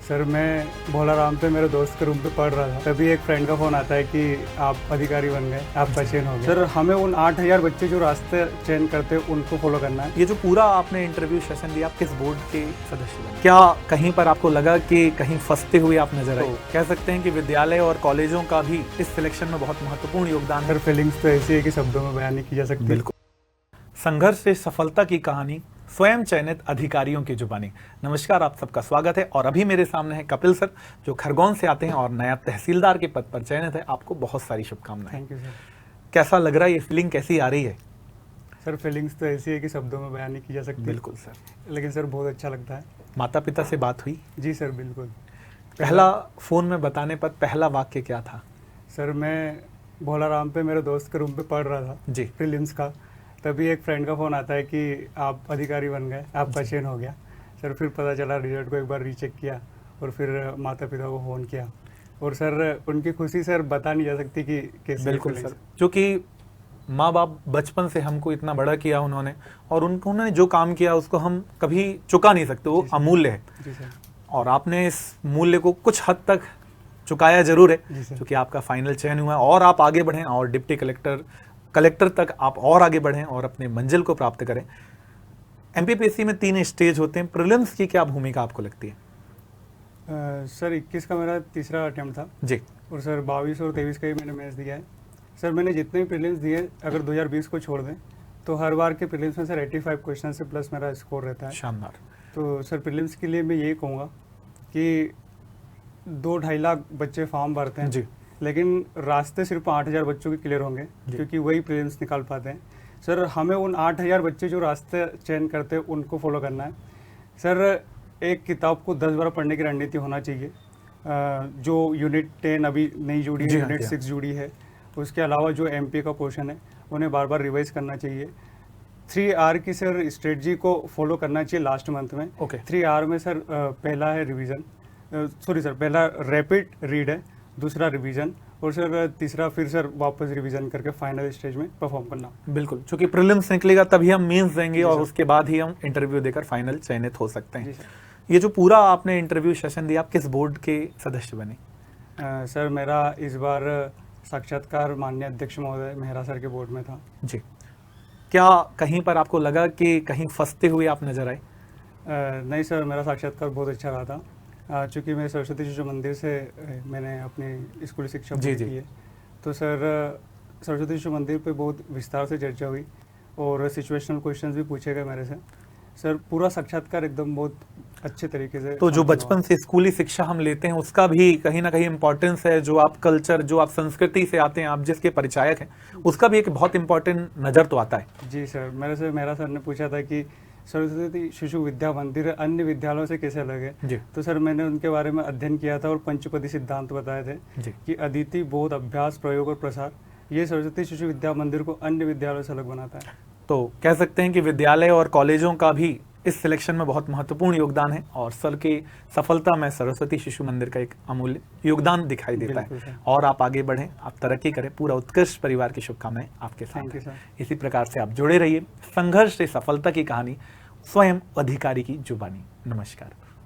Sir मैं भोलाराम पे मेरे दोस्त के रूम पे पढ़ रहा था, तभी एक फ्रेंड का फोन आता है कि आप अधिकारी बन गए, आपका चयन हो गया। सर हमें उन 8,000 बच्चे जो रास्ते चयन करते हैं उनको फॉलो करना है। ये जो पूरा आपने इंटरव्यू सेशन दिया, आप किस बोर्ड के सदस्य बने? क्या कहीं पर आपको लगा कि कहीं फंसते हुए आप नजर आए? कह सकते हैं कि विद्यालय और कॉलेजों का भी इस सिलेक्शन में बहुत महत्वपूर्ण योगदान है। सर फीलिंग्स तो ऐसी है कि शब्दों में बयान नहीं की जा सकती। बिल्कुल। संघर्ष से सफलता की कहानी स्वयं चयनित अधिकारियों की जुबानी। नमस्कार, आप सबका स्वागत है। और अभी मेरे सामने है कपिल सर, जो खरगोन से आते हैं और नया तहसीलदार के पद पर चयनित है। आपको बहुत सारी शुभकामनाएं। Thank you sir. कैसा लग रहा है, ये फीलिंग कैसी आ रही है? सर फीलिंग्स तो ऐसी है कि शब्दों में बयान नहीं की जा सकती। बिल्कुल सर। लेकिन सर बहुत अच्छा लगता है। माता पिता से बात हुई? जी सर बिल्कुल। पहला फोन में बताने पर पहला वाक्य क्या था? सर मैं भोलाराम पे मेरे दोस्त के रूम पे पढ़ रहा था जी। प्रीलिम्स का, तभी एक फ्रेंड का फ़ोन आता है कि आप अधिकारी बन गए, आपका चयन हो गया। सर फिर पता चला, रिजल्ट को एक बार रीचेक किया और फिर माता पिता को फ़ोन किया। और सर उनकी खुशी सर बता नहीं जा सकती कि कैसे। बिल्कुल सर, जो कि माँ बाप बचपन से हमको इतना बड़ा किया उन्होंने, और उन्होंने जो काम किया उसको हम कभी चुका नहीं सकते, वो अमूल्य है। जी सर। और आपने इस मूल्य को कुछ हद तक चुकाया जरूर है, क्योंकि आपका फाइनल चयन हुआ है और आप आगे बढ़ें और डिप्टी कलेक्टर तक आप और आगे बढ़ें और अपने मंजिल को प्राप्त करें। एमपीपीएससी में 3 स्टेज होते हैं, प्रीलिम्स की क्या भूमिका आपको लगती है? सर 21 का मेरा तीसरा अटेम्प्ट था जी। और सर 22 और 23 का ही मैंने मैच दिया है। सर मैंने जितने भी प्रीलिम्स दिए, अगर 2020 को छोड़ दें तो हर बार के प्रीलिम्स में सर 85 क्वेश्चन से प्लस मेरा स्कोर रहता है। शानदार। तो सर प्रीलिम्स के लिए मैं यही कहूँगा कि 2-2.5 लाख बच्चे फॉर्म भरते हैं जी। लेकिन रास्ते सिर्फ 8,000 बच्चों के क्लियर होंगे, क्योंकि वही प्रीलिम्स निकाल पाते हैं। सर हमें उन 8,000 बच्चे जो रास्ते चयन करते हैं उनको फॉलो करना है। सर एक किताब को 10 बार पढ़ने की रणनीति होना चाहिए। जो यूनिट 10 अभी नहीं जुड़ी है, यूनिट 6 जुड़ी है, उसके अलावा जो एमपी का पोर्शन है उन्हें बार बार रिवाइज करना चाहिए। 3R की सर स्ट्रेटजी को फॉलो करना चाहिए लास्ट मंथ में। 3R में सर पहला है रिवीजन, पहला रैपिड रीड है, दूसरा रिवीजन, और सर तीसरा फिर सर वापस रिवीजन करके फाइनल स्टेज में परफॉर्म करना। बिल्कुल, क्योंकि प्रीलिम्स निकलेगा तभी हम मेंस देंगे और उसके बाद ही हम इंटरव्यू देकर फाइनल चयनित हो सकते हैं। ये जो पूरा आपने इंटरव्यू सेशन दिया, आप किस बोर्ड के सदस्य बने? सर मेरा इस बार साक्षात्कार माननीय अध्यक्ष महोदय मेहरा सर के बोर्ड में था। जी। क्या कहीं पर आपको लगा कि कहीं फंसते हुए आप नजर आए? नहीं सर, मेरा साक्षात्कार बहुत अच्छा रहा था। चूँकि मैं सरस्वती शिशु मंदिर से मैंने अपनी स्कूली शिक्षा पूरी की है, तो सर सरस्वती शिशु मंदिर पे बहुत विस्तार से चर्चा हुई और सिचुएशनल क्वेश्चंस भी पूछे गए मेरे से। सर पूरा साक्षात्कार एकदम बहुत अच्छे तरीके से। तो जो बचपन से स्कूली शिक्षा हम लेते हैं उसका भी कहीं ना कहीं इम्पोर्टेंस है। जो आप कल्चर, जो आप संस्कृति से आते हैं, आप जिसके परिचायक हैं, उसका भी एक बहुत इंपॉर्टेंट नज़र तो आता है। जी सर, मेरा सर ने पूछा था कि सरस्वती शिशु विद्या मंदिर अन्य विद्यालयों से कैसे अलग है। तो सर मैंने उनके बारे में अध्ययन किया था और पंचपदी सिद्धांत बताए थे कि अदिति, बोध, अभ्यास, प्रयोग और प्रसार, ये सरस्वती शिशु विद्या मंदिर को अन्य विद्यालयों से अलग बनाता है। तो कह सकते हैं कि विद्यालय और कॉलेजों का भी इस सिलेक्शन में बहुत महत्वपूर्ण योगदान है, और सर की सफलता में सरस्वती शिशु मंदिर का एक अमूल्य योगदान दिखाई देता है। और आप आगे बढ़ें, आप तरक्की करें। पूरा उत्कृष्ट परिवार की शुभकामनाएं आपके साथ। इसी प्रकार से आप जुड़े रहिए। संघर्ष से सफलता की कहानी स्वयं अधिकारी की जुबानी। नमस्कार।